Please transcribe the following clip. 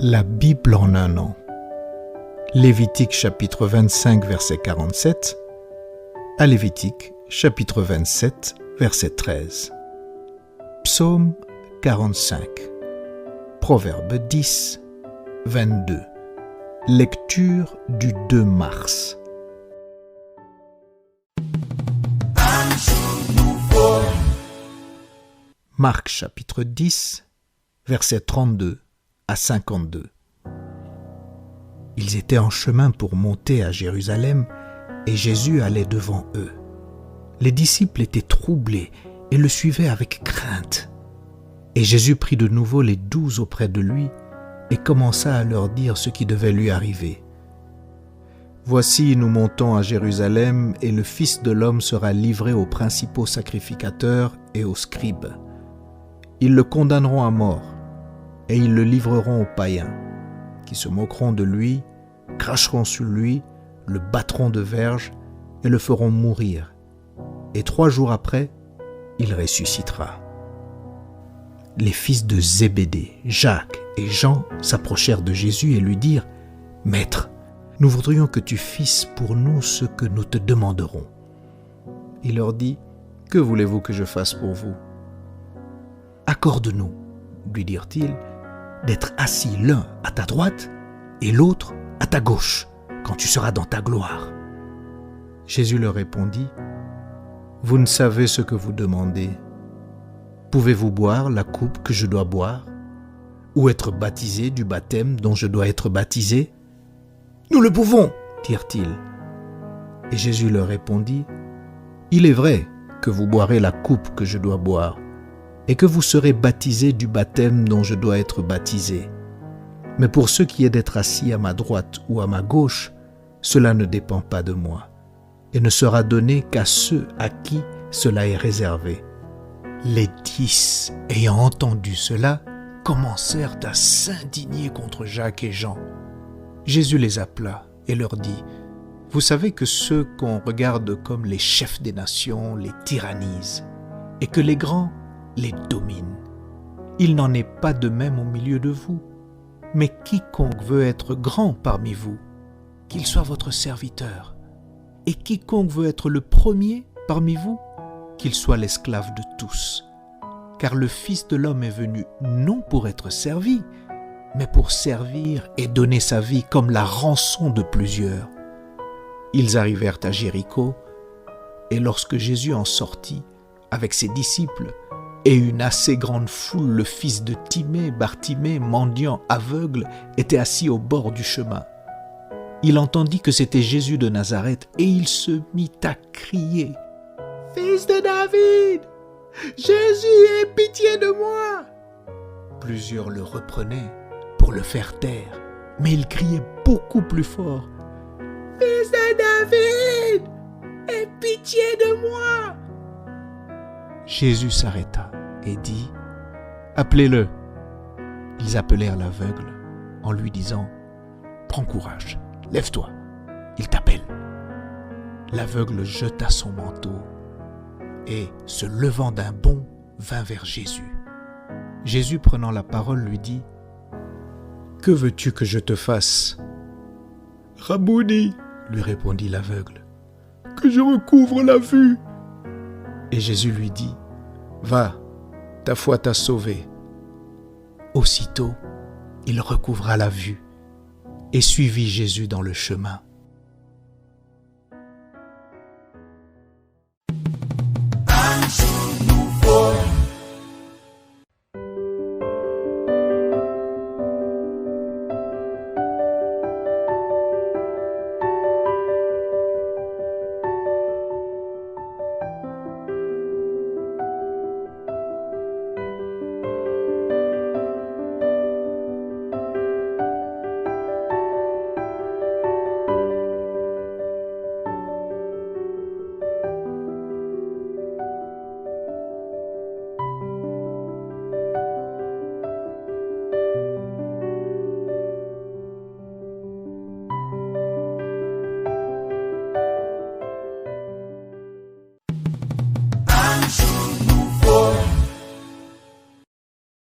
La Bible en un an. Lévitique chapitre 25 verset 47 à Lévitique chapitre 27 verset 13. Psaume 45. Proverbe 10, 22. Lecture du 2 mars. Marc chapitre 10, versets 32 à 52. Ils étaient en chemin pour monter à Jérusalem et Jésus allait devant eux. Les disciples étaient troublés et le suivaient avec crainte. Et Jésus prit de nouveau les 12 auprès de lui et commença à leur dire ce qui devait lui arriver. « Voici, nous montons à Jérusalem et le Fils de l'homme sera livré aux principaux sacrificateurs et aux scribes. Ils le condamneront à mort et ils le livreront aux païens, qui se moqueront de lui, cracheront sur lui, le battront de verges et le feront mourir. Et 3 jours après, il ressuscitera. » Les fils de Zébédée, Jacques et Jean, s'approchèrent de Jésus et lui dirent : « Maître, nous voudrions que tu fisses pour nous ce que nous te demanderons. » Il leur dit : « Que voulez-vous que je fasse pour vous ? » « Accorde-nous, lui dirent-ils, d'être assis l'un à ta droite et l'autre à ta gauche, quand tu seras dans ta gloire. » Jésus leur répondit : « Vous ne savez ce que vous demandez. Pouvez-vous boire la coupe que je dois boire, ou être baptisé du baptême dont je dois être baptisé ? » « Nous le pouvons, dirent-ils. Et Jésus leur répondit : « Il est vrai que vous boirez la coupe que je dois boire, et que vous serez baptisés du baptême dont je dois être baptisé. Mais pour ce qui est d'être assis à ma droite ou à ma gauche, cela ne dépend pas de moi, et ne sera donné qu'à ceux à qui cela est réservé. » Les 10, ayant entendu cela, commencèrent à s'indigner contre Jacques et Jean. Jésus les appela et leur dit : « Vous savez que ceux qu'on regarde comme les chefs des nations les tyrannisent, et que les grands les dominent. Il n'en est pas de même au milieu de vous. Mais quiconque veut être grand parmi vous, qu'il soit votre serviteur. Et quiconque veut être le premier parmi vous, qu'il soit l'esclave de tous. Car le Fils de l'homme est venu non pour être servi, mais pour servir et donner sa vie comme la rançon de plusieurs. » Ils arrivèrent à Jéricho, et lorsque Jésus en sortit avec ses disciples et une assez grande foule, le fils de Timée, Bartimée, mendiant aveugle, était assis au bord du chemin. Il entendit que c'était Jésus de Nazareth et il se mit à crier : « Fils de David, Jésus, aie pitié de moi !» Plusieurs le reprenaient pour le faire taire, mais il criait beaucoup plus fort : « Fils de David, aie pitié de moi !» Jésus s'arrêta et dit : « Appelez-le. » Ils appelèrent l'aveugle en lui disant : « Prends courage, lève-toi, il t'appelle. » L'aveugle jeta son manteau et, se levant d'un bond, vint vers Jésus. Jésus, prenant la parole, lui dit : « Que veux-tu que je te fasse ? » « Rabouni, lui répondit l'aveugle, que je recouvre la vue. » Et Jésus lui dit : « Va, ta foi t'a sauvé. » Aussitôt, il recouvra la vue et suivit Jésus dans le chemin.